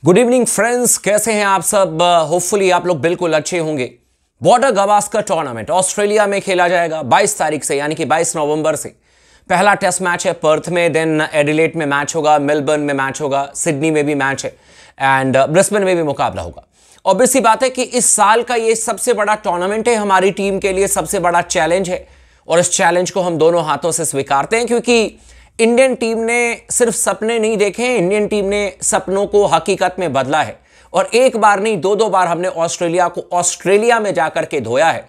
Good evening friends, कैसे हैं आप सब। होपफुली आप लोग बिल्कुल अच्छे होंगे। बॉर्डर गावस्कर टूर्नामेंट ऑस्ट्रेलिया में खेला जाएगा 22 तारीख से, यानी कि 22 नवंबर से। पहला टेस्ट मैच है पर्थ में, देन एडिलेड में मैच होगा, मेलबर्न में मैच होगा, सिडनी में भी मैच है एंड ब्रिस्बेन में भी मुकाबला होगा। ऑब्वियस सी बात है कि इस साल का ये सबसे बड़ा टूर्नामेंट है, हमारी टीम के लिए सबसे बड़ा चैलेंज है और इस चैलेंज को हम दोनों हाथों से स्वीकारते हैं, क्योंकि इंडियन टीम ने सिर्फ सपने नहीं देखे हैं, इंडियन टीम ने सपनों को हकीकत में बदला है। और एक बार नहीं, दो बार हमने ऑस्ट्रेलिया को ऑस्ट्रेलिया में जाकर के धोया है।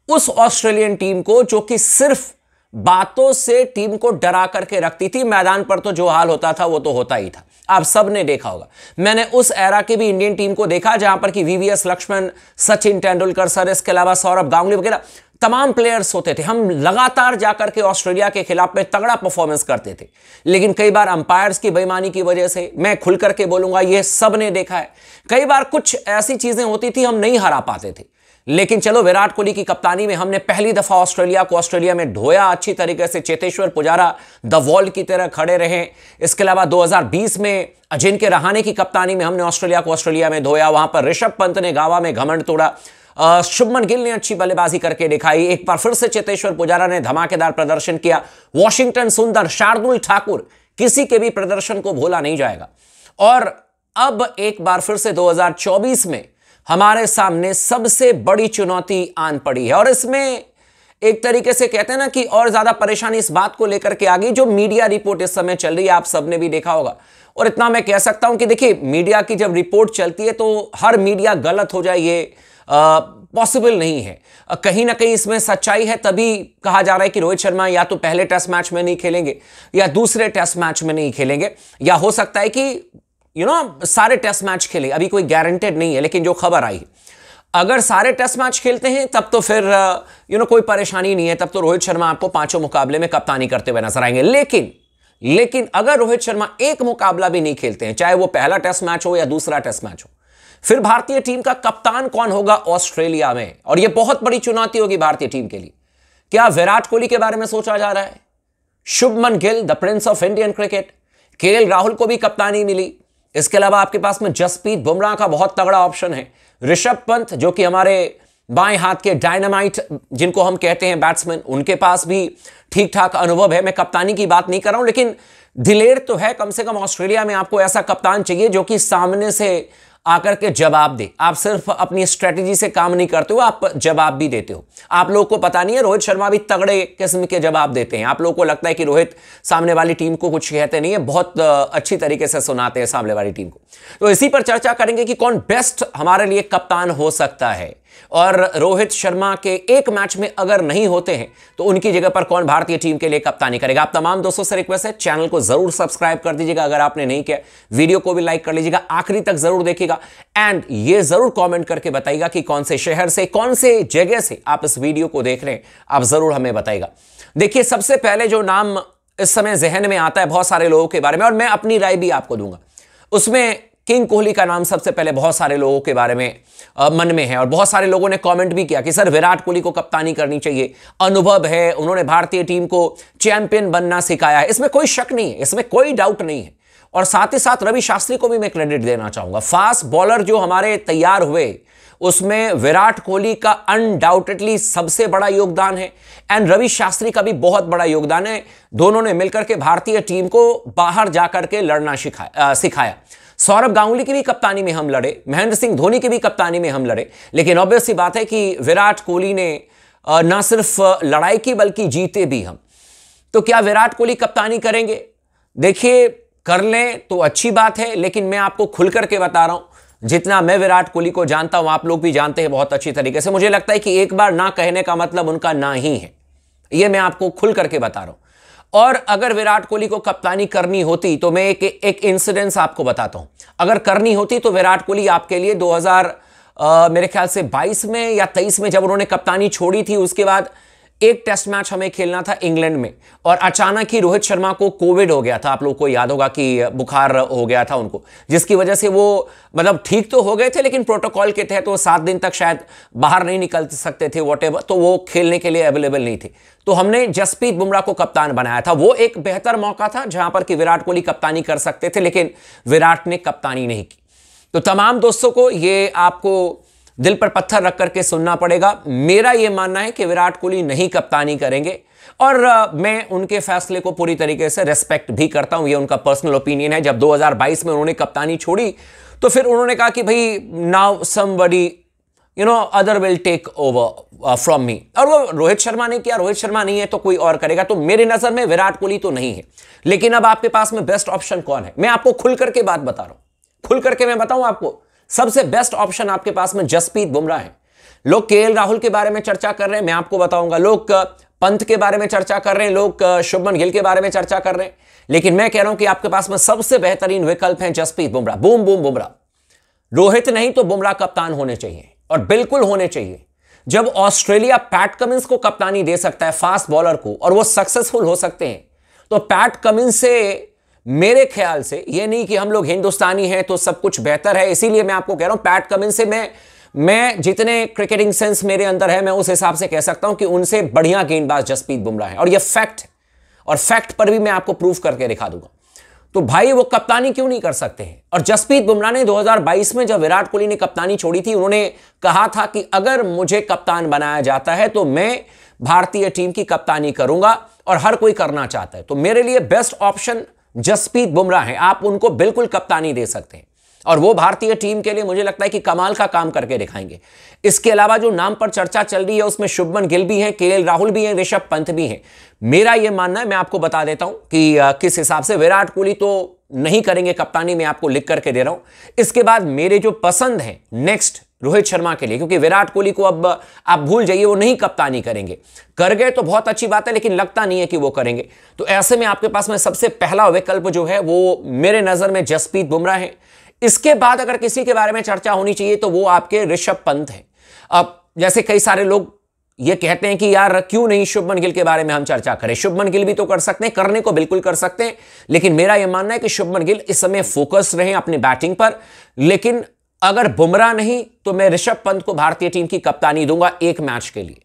उस ऑस्ट्रेलियन टीम को जो कि सिर्फ बातों से टीम को डरा करके रखती थी, मैदान पर तो जो हाल होता था वो तो होता ही था। आप सब ने देखा होगा। मैंने उस एरा की भी इंडियन टीम को देखा जहां पर कि वीवीएस लक्ष्मण, सचिन तेंदुलकर सर, इसके अलावा सौरभ गांगुली वगैरह तमाम प्लेयर्स होते थे। हम लगातार जाकर के ऑस्ट्रेलिया के खिलाफ में तगड़ा परफॉर्मेंस करते थे, लेकिन कई बार अंपायर्स की बेईमानी की वजह से, मैं खुल करके बोलूंगा ये सब ने देखा है, कई बार कुछ ऐसी चीजें होती थी हम नहीं हरा पाते थे। लेकिन चलो, विराट कोहली की कप्तानी में हमने पहली दफा ऑस्ट्रेलिया को ऑस्ट्रेलिया में ढोया अच्छी तरीके से। चेतेश्वर पुजारा द वॉल की तरह खड़े रहे। इसके अलावा 2020 में अजिंक्य रहाणे की कप्तानी में हमने ऑस्ट्रेलिया को ऑस्ट्रेलिया में धोया। वहां पर ऋषभ पंत ने गावा में घमंड तोड़ा, शुभमन गिल ने अच्छी बल्लेबाजी करके दिखाई। एक बार फिर से चेतेश्वर पुजारा ने धमाकेदार प्रदर्शन किया। वॉशिंगटन सुंदर, शार्दुल ठाकुर, किसी के भी प्रदर्शन को भूला नहीं जाएगा। और अब एक बार फिर से 2024 में हमारे सामने सबसे बड़ी चुनौती आन पड़ी है। और इसमें एक तरीके से कहते हैं ना कि और ज्यादा परेशानी इस बात को लेकर के आ गई, जो मीडिया रिपोर्ट इस समय चल रही है, आप सबने भी देखा होगा। और इतना मैं कह सकता हूं कि देखिए, मीडिया की जब रिपोर्ट चलती है तो हर मीडिया गलत हो जाए ये पॉसिबल नहीं है। कहीं ना कहीं इसमें सच्चाई है, तभी कहा जा रहा है कि रोहित शर्मा या तो पहले टेस्ट मैच में नहीं खेलेंगे या दूसरे टेस्ट मैच में नहीं खेलेंगे, या हो सकता है कि सारे टेस्ट मैच खेले। अभी कोई गारंटेड नहीं है, लेकिन जो खबर आई, अगर सारे टेस्ट मैच खेलते हैं तब तो फिर कोई परेशानी नहीं है, तब तो रोहित शर्मा आपको पांचों मुकाबले में कप्तानी करते हुए नजर आएंगे। लेकिन अगर रोहित शर्मा एक मुकाबला भी नहीं खेलते हैं, चाहे वो पहला टेस्ट मैच हो या दूसरा टेस्ट मैच हो, फिर भारतीय टीम का कप्तान कौन होगा ऑस्ट्रेलिया में? और यह बहुत बड़ी चुनौती होगी भारतीय टीम के लिए। क्या विराट कोहली के बारे में सोचा जा रहा है? Shubman Gill, the Prince of Indian cricket, KL Rahul को भी कप्तानी मिली। इसके अलावा आपके पास में जसप्रीत बुमराह का बहुत तगड़ा ऑप्शन है। ऋषभ पंत, जो कि हमारे बाएं हाथ के डायनामाइट जिनको हम कहते हैं बैट्समैन, उनके पास भी ठीक ठाक अनुभव है। मैं कप्तानी की बात नहीं कर रहा हूं, लेकिन दिलेर तो है। कम से कम ऑस्ट्रेलिया में आपको ऐसा कप्तान चाहिए जो कि सामने से आकर के जवाब दे। आप सिर्फ अपनी स्ट्रेटेजी से काम नहीं करते हो, आप जवाब भी देते हो। आप लोगों को पता नहीं है, रोहित शर्मा भी तगड़े किस्म के जवाब देते हैं। आप लोगों को लगता है कि रोहित सामने वाली टीम को कुछ कहते नहीं है, बहुत अच्छी तरीके से सुनाते हैं सामने वाली टीम को। तो इसी पर चर्चा करेंगे कि कौन बेस्ट हमारे लिए कप्तान हो सकता है। और रोहित शर्मा के एक मैच में अगर नहीं होते हैं तो उनकी जगह पर कौन भारतीय टीम के लिए कप्तानी करेगा। आप तमाम दोस्तों से रिक्वेस्ट है, चैनल को जरूर सब्सक्राइब कर दीजिएगा अगर आपने नहीं किया, वीडियो को भी लाइक कर लीजिएगा, आखिरी तक जरूर देखिएगा एंड ये जरूर कमेंट करके बताइएगा कि कौन से शहर से, कौन से जगह से आप इस वीडियो को देख रहे हैं, आप जरूर हमें बताइएगा। देखिए, सबसे पहले जो नाम इस समय जहन में आता है बहुत सारे लोगों के बारे में, और मैं अपनी राय भी आपको दूंगा, उसमें किंग कोहली का नाम सबसे पहले बहुत सारे लोगों के बारे में मन में है। और बहुत सारे लोगों ने कमेंट भी किया कि सर विराट कोहली को कप्तानी करनी चाहिए, अनुभव है, उन्होंने भारतीय टीम को चैंपियन बनना सिखाया है। इसमें कोई शक नहीं है, इसमें कोई डाउट नहीं है। और साथ ही साथ रवि शास्त्री को भी मैं क्रेडिट देना चाहूंगा। फास्ट बॉलर जो हमारे तैयार हुए, उसमें विराट कोहली का अनडाउटेडली सबसे बड़ा योगदान है एंड रवि शास्त्री का भी बहुत बड़ा योगदान है। दोनों ने मिलकर के भारतीय टीम को बाहर जाकर के लड़ना सिखाया। सौरभ गांगुली की भी कप्तानी में हम लड़े, महेंद्र सिंह धोनी की भी कप्तानी में हम लड़े, लेकिन ऑब्वियस सी बात है कि विराट कोहली ने ना सिर्फ लड़ाई की बल्कि जीते भी हम। तो क्या विराट कोहली कप्तानी करेंगे? देखिए, कर लें तो अच्छी बात है, लेकिन मैं आपको खुल करके बता रहा हूं, जितना मैं विराट कोहली को जानता हूं, आप लोग भी जानते हैं बहुत अच्छी तरीके से। मुझे लगता है कि एक बार ना कहने का मतलब उनका ना ही है, यह मैं आपको खुल करके बता रहा हूं। और अगर विराट कोहली को कप्तानी करनी होती तो मैं एक इंसिडेंस आपको बताता हूं। अगर करनी होती तो विराट कोहली आपके लिए 2000 मेरे ख्याल से 22 में या 23 में जब उन्होंने कप्तानी छोड़ी थी, उसके बाद एक टेस्ट मैच हमें खेलना था इंग्लैंड में, और अचानक ही रोहित शर्मा को कोविड हो गया था। आप लोगों को याद होगा कि बुखार हो गया था उनको, जिसकी वजह से वो मतलब ठीक तो हो गए थे, लेकिन प्रोटोकॉल के तहत वो 7 दिन तक शायद बाहर नहीं निकल सकते थे, वॉटेवर, तो वो खेलने के लिए अवेलेबल नहीं थे। तो हमने जसप्रीत बुमराह को कप्तान बनाया था। वो एक बेहतर मौका था जहां पर कि विराट कोहली कप्तानी कर सकते थे, लेकिन विराट ने कप्तानी नहीं की। तो तमाम दोस्तों को ये आपको दिल पर पत्थर रख करके सुनना पड़ेगा। मेरा यह मानना है कि विराट कोहली नहीं कप्तानी करेंगे और मैं उनके फैसले को पूरी तरीके से रेस्पेक्ट भी करता हूं। ये उनका पर्सनल ओपिनियन है। जब 2022 में उन्होंने कप्तानी छोड़ी तो फिर उन्होंने कहा कि भाई now somebody other will take over from me, और वो रोहित शर्मा ने किया। रोहित शर्मा नहीं है तो कोई और करेगा। तो मेरे नजर में विराट कोहली तो नहीं है, लेकिन अब आपके पास में बेस्ट ऑप्शन कौन है? मैं आपको खुल करके बात बता रहा हूं, खुल करके मैं बताऊं आपको, सबसे बेस्ट ऑप्शन आपके पास में जसप्रीत बुमराह है। लोग केएल राहुल के बारे में चर्चा कर रहे हैं, मैं आपको बताऊंगा। लोग पंत के बारे में चर्चा कर रहे हैं, लोग शुभमन गिल के बारे में चर्चा कर रहे हैं, लेकिन मैं कह रहा हूं कि आपके पास में सबसे बेहतरीन विकल्प है जसप्रीत बुमराह। Boom boom Bumrah. रोहित नहीं तो बुमराह कप्तान होने चाहिए, और बिल्कुल होने चाहिए। जब ऑस्ट्रेलिया पैट कमिंस को कप्तानी दे सकता है, फास्ट बॉलर को, और वो सक्सेसफुल हो सकते हैं, तो पैट कमिंस से मेरे ख्याल से ये नहीं कि हम लोग हिंदुस्तानी हैं तो सब कुछ बेहतर है। इसीलिए मैं आपको कह रहा हूं पैट कमिंस से मैं जितने क्रिकेटिंग सेंस मेरे अंदर है, मैं उस हिसाब से कह सकता हूं कि उनसे बढ़िया गेंदबाज जसप्रीत बुमराह है, और ये फैक्ट है, और फैक्ट पर भी मैं आपको प्रूफ करके दिखा दूंगा। तो भाई वो कप्तानी क्यों नहीं कर सकते हैं? और जसप्रीत बुमराह ने 2022 में जब विराट कोहली ने कप्तानी छोड़ी थी, उन्होंने कहा था कि अगर मुझे कप्तान बनाया जाता है तो मैं भारतीय टीम की कप्तानी करूंगा, और हर कोई करना चाहता है। तो मेरे लिए बेस्ट ऑप्शन जसप्रीत बुमराह है। आप उनको बिल्कुल कप्तानी दे सकते हैं, और वो भारतीय टीम के लिए मुझे लगता है कि कमाल का काम करके दिखाएंगे। इसके अलावा जो नाम पर चर्चा चल रही है उसमें शुभमन गिल भी हैं, केएल राहुल भी हैं, ऋषभ पंत भी हैं। मेरा यह मानना है, मैं आपको बता देता हूं कि किस हिसाब से विराट कोहली तो नहीं करेंगे कप्तानी, मैं आपको लिख करके दे रहा हूं। इसके बाद मेरे जो पसंद है नेक्स्ट रोहित शर्मा के लिए, क्योंकि विराट कोहली को अब आप भूल जाइए, वो नहीं कप्तानी करेंगे। कर गए तो बहुत अच्छी बात है, लेकिन लगता नहीं है कि वो करेंगे। तो ऐसे में आपके पास में सबसे पहला विकल्प जो है वो मेरे नजर में जसप्रीत बुमराह है। इसके बाद अगर किसी के बारे में चर्चा होनी चाहिए तो वो आपके ऋषभ पंत है। अब जैसे कई सारे लोग ये कहते हैं कि यार क्यों नहीं शुभमन गिल के बारे में हम चर्चा करें। शुभमन गिल भी तो कर सकते हैं, करने को बिल्कुल कर सकते हैं, लेकिन मेरा यह मानना है कि शुभमन गिल इस समय फोकस रहे अपनी बैटिंग पर। लेकिन अगर बुमराह नहीं तो मैं ऋषभ पंत को भारतीय टीम की कप्तानी दूंगा एक मैच के लिए,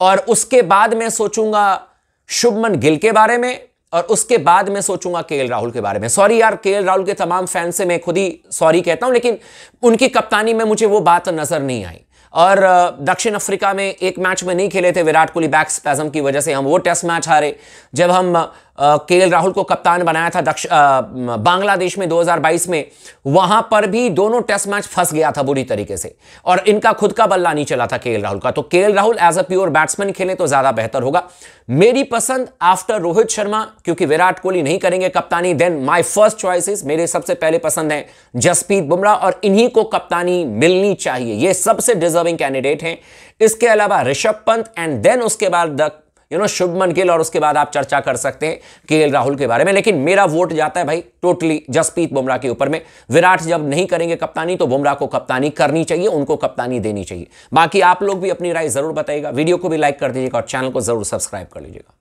और उसके बाद मैं सोचूंगा शुभमन गिल के बारे में, और उसके बाद मैं सोचूंगा केएल राहुल के बारे में। सॉरी यार, केएल राहुल के तमाम फैन से मैं खुद ही सॉरी कहता हूं, लेकिन उनकी कप्तानी में मुझे वो बात नजर नहीं आई। और दक्षिण अफ्रीका में एक मैच में नहीं खेले थे विराट कोहली, बैक स्पैज्म की वजह से हम वो टेस्ट मैच हारे। जब हम केएल राहुल को कप्तान बनाया था बांग्लादेश में 2022 में, वहां पर भी दोनों टेस्ट मैच फंस गया था बुरी तरीके से, और इनका खुद का बल्ला नहीं चला था केएल राहुल का। तो KL Rahul as a pure batsman खेले तो ज्यादा बेहतर होगा। मेरी पसंद आफ्टर रोहित शर्मा, क्योंकि विराट कोहली नहीं करेंगे कप्तानी, देन माय फर्स्ट चॉइसेस, मेरे सबसे पहले पसंद है जसप्रीत बुमराह, और इन्हीं को कप्तानी मिलनी चाहिए। ये सबसे डिजर्विंग कैंडिडेट हैं। इसके अलावा ऋषभ पंत, एंड देन उसके बाद शुभमन गिल, और उसके बाद आप चर्चा कर सकते हैं केएल राहुल के बारे में। लेकिन मेरा वोट जाता है भाई टोटली जसप्रीत बुमराह के ऊपर में। विराट जब नहीं करेंगे कप्तानी तो बुमराह को कप्तानी करनी चाहिए, उनको कप्तानी देनी चाहिए। बाकी आप लोग भी अपनी राय जरूर बताइएगा, वीडियो को भी लाइक कर दीजिएगा और चैनल को जरूर सब्सक्राइब कर लीजिएगा।